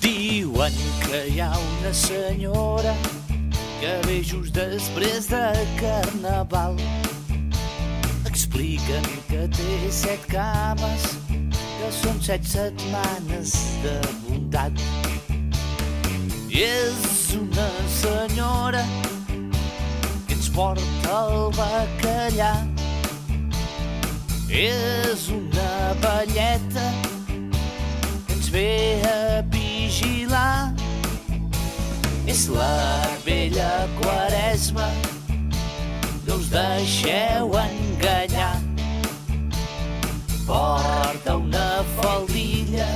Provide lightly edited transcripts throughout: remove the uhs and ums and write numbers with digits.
Diuen que hi ha una senyora que ve just després de Carnaval. Expliquen que té 7 cames, que són 7 setmanes de bondat. I és una senyora que ens porta el bacallà. És una velleta que ens ve a vigilar. És la vella Quaresma, no us deixeu enganyar. Porta una faldilla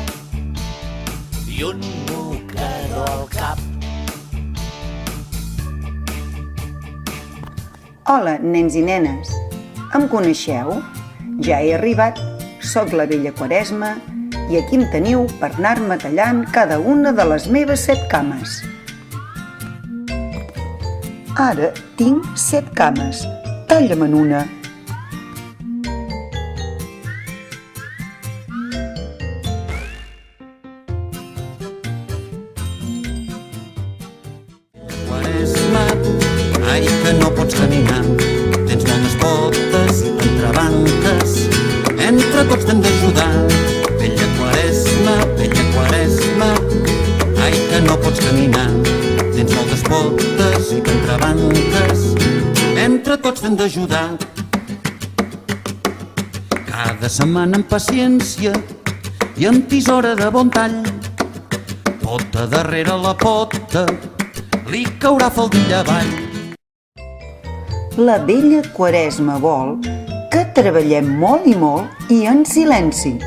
i un mocador al cap. Hola, nens i nenes. Em coneixeu? Ja he arribat. Soc la vella Quaresma i aquí em teniu per anar-me tallant cada una de les meves 7 cames. Ara tinc 7 cames. Talla-me'n una. Quaresma, ai que no pots caminar. Tens moltes potes, entrebanques. Entre tots t'hem d'ajudar. Vella Quaresma, ai que no pots caminar. Tens moltes potes i t'entrebanques. Entre tots t'hem d'ajudar. Cada setmana amb paciència i amb tisora de bon tall. Pota darrere la pota, li caurà faldilla avall. La vella Quaresma vol que treballem molt i molt i en silenci.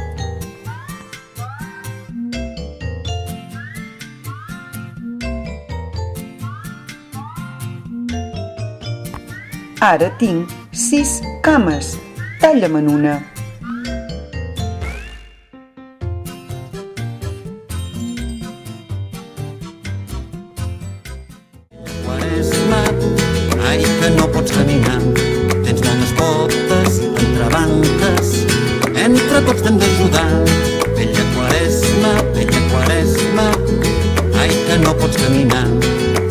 Ara tinc 6 cames. Talla-me'n una. Quaresma, ai que no pots caminar. Tens moltes potes, entrebanques. Entre tots t'hem d'ajudar. Vella Quaresma, ai que no pots caminar.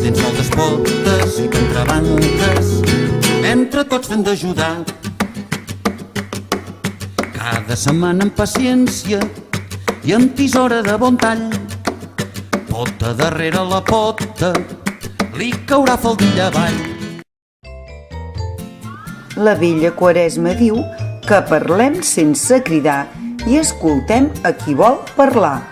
Tens moltes potes i t'entrebanques. Entre tots t'hem d'ajudar. Cada setmana amb paciència i amb tisora de bon tall. Pota darrere la pota, li caurà faldilla avall. La vella Quaresma diu que parlem sense cridar i escoltem a qui vol parlar.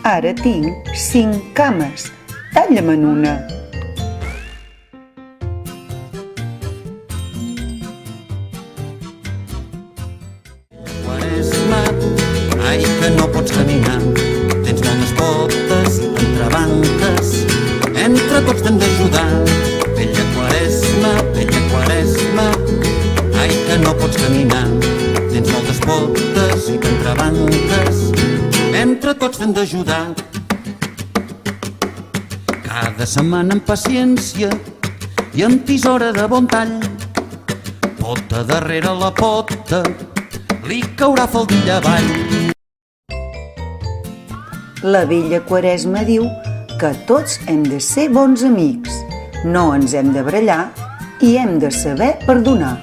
Ara tinc 5 cames. Talla-me'n una. Quaresma, ai que no pots caminar. Tens moltes potes, entrebanques. Entre tots t'hem d'ajudar. Vella Quaresma, ai que no pots caminar. Tens moltes potes i t'entrebanques. Entre tots t'hem d'ajudar. Cada setmana amb paciència i amb tisora de bon tall. Pota darrere la pota, li caurà faldilla avall. La vella Quaresma diu que tots hem de ser bons amics. No ens hem de barallar i hem de saber perdonar.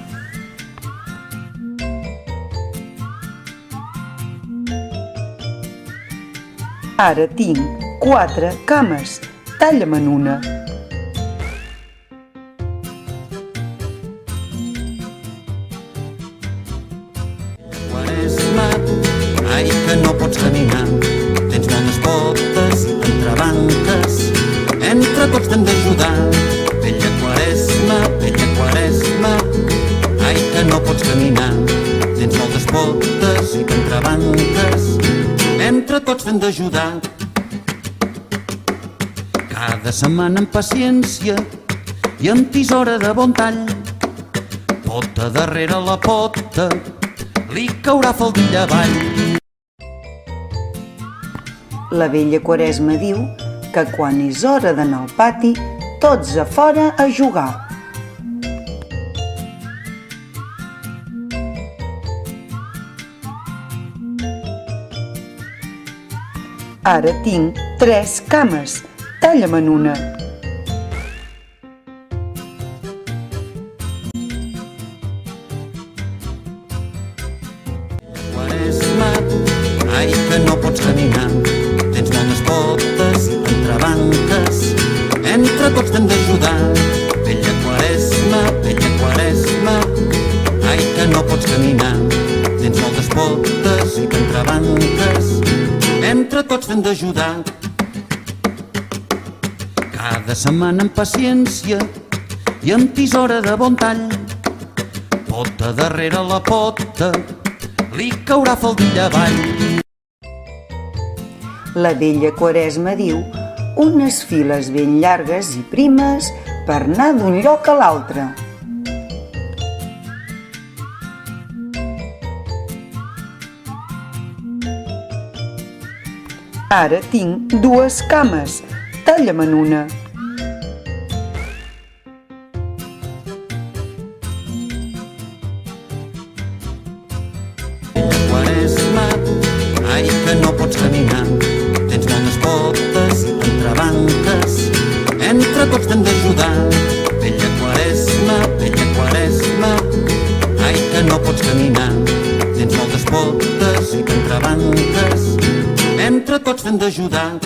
Ara tinc 4 cames. Talla-me'n una. Quaresma, ai que no pots caminar. Tens moltes potes, entrebanques. Entre tots t'hem d'ajudar. Vella Quaresma, ai que no pots caminar. Tens moltes potes i t'entrebanques. Entre tots t'hem d'ajudar. Cada setmana amb paciència i amb tisora de bon tall. Pota darrere la pota, li caurà faldilla avall. La vella Quaresma diu que quan és hora d'anar al pati, tots a fora a jugar. Ara tinc 3 cames, talla-me'n una. Quaresma, ai que no pots caminar, tens moltes potes i entrebanques, entre tots t'hem d'ajudar. Vella Quaresma, ai que no pots caminar, tens moltes potes i entrebanques, entre tots t'hem d'ajudar. Cada setmana amb paciència i amb tisora de bon tall, pota darrere la pota, li caurà faldilla avall. La vella Quaresma diu unes files ben llargues i primes per anar d'un lloc a l'altre. Ara tinc 2 cames, talla-me'n una. Quaresma, ai que no pots caminar, tens moltes potes i entrebanques, entre tots t'hem d'ajudar. Vella Quaresma, ai que no pots caminar, tens moltes potes i entrebanques, entre tots t'hem d'ajudar.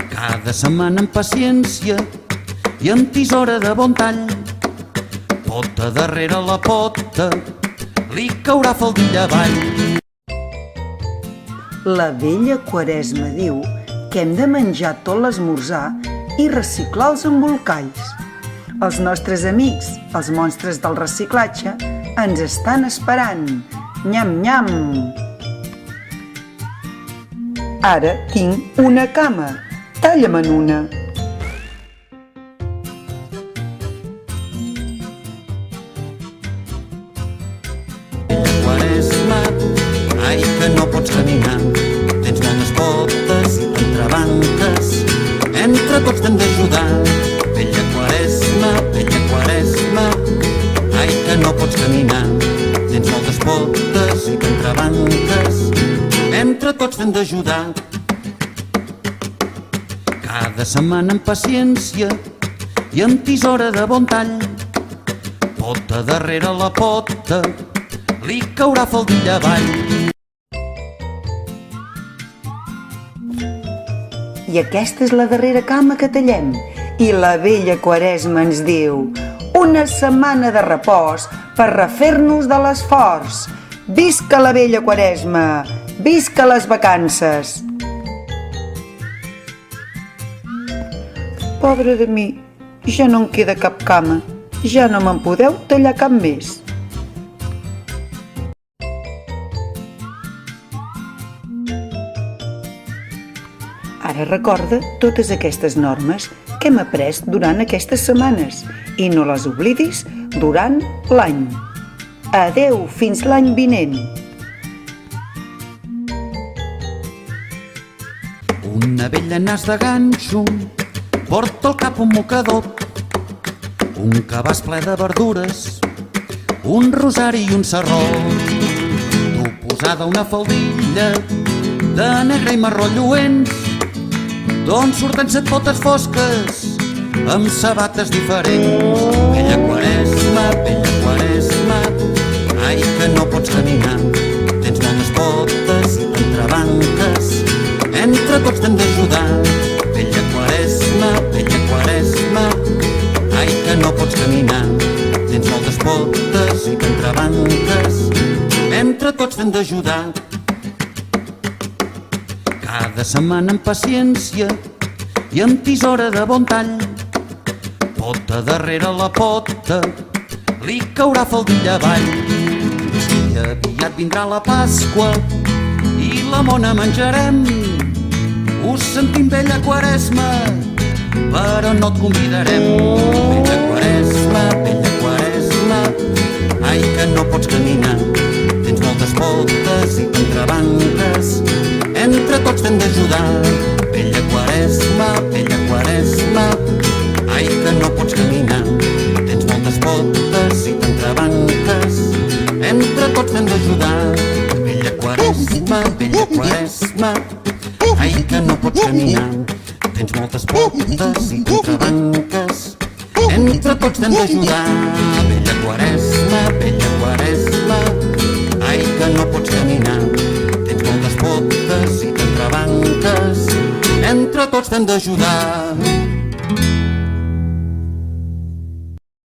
Cada setmana amb paciència i amb tisora de bon tall, pota darrere la pota, li caurà faldilla avall. La vella Quaresma diu que hem de menjar tot l'esmorzar i reciclar els embolcalls. Els nostres amics, els monstres del reciclatge, ens estan esperant. Nyam, nyam! Ara tinc una cama, talla-me'n una. Quaresma, ai que no pots caminar, tens moltes potes i entrebanques, entre tots t'hem d'ajudar. Vella Quaresma, ai que no pots caminar, tens moltes potes i entrebanques, entre tots t'hem d'ajudar. Cada setmana amb paciència i amb tisora de bon tall, pota darrere la pota, li caurà faldilla avall. I aquesta és la darrera cama que tallem. I la vella Quaresma ens diu una setmana de repòs per refer-nos de l'esforç. Visca la vella Quaresma! Visca les vacances! Pobre de mi, ja no em queda cap cama. Ja no me'n podeu tallar cap més. Ara recorda totes aquestes normes que hem après durant aquestes setmanes i no les oblidis durant l'any. Adeu, fins l'any vinent. Una vella nas de ganxo porta al cap un mocador, un cabàs ple de verdures, un rosari i un sarró. Tu posada una faldilla de negre i marró lluents, d'on surten 7 potes fosques amb sabates diferents. Vella Quaresma, ai que no pots caminar, tens moltes potes i entrebanques, entre tots t'hem d'ajudar. Vella Quaresma, ai que no pots caminar, tens moltes potes i entrebanques, entre tots t'hem d'ajudar. Cada setmana amb paciència i amb tisora de bon tall, pota darrere la pota, li caurà faldilla avall. I aviat vindrà la Pasqua i la mona menjarem. Ho sentim, vella Quaresma, però no et convidarem. Vella Quaresma, ai que no pots caminar, tens moltes potes i entrebanques, entre tots t'hem d'ajudar. Vella Quaresma, ai que no pots caminar, tens moltes potes i entrebanques, entre tots t'hem d'ajudar. Vella Quaresma, Quaresma, vella Quaresma, ai que no pots caminar. Tens moltes potes i t'entrebanques, entre tots t'hem d'ajudar. Vella Quaresma, ai que no pots caminar. Tens moltes potes i t'entrebanques, entre tots t'hem d'ajudar.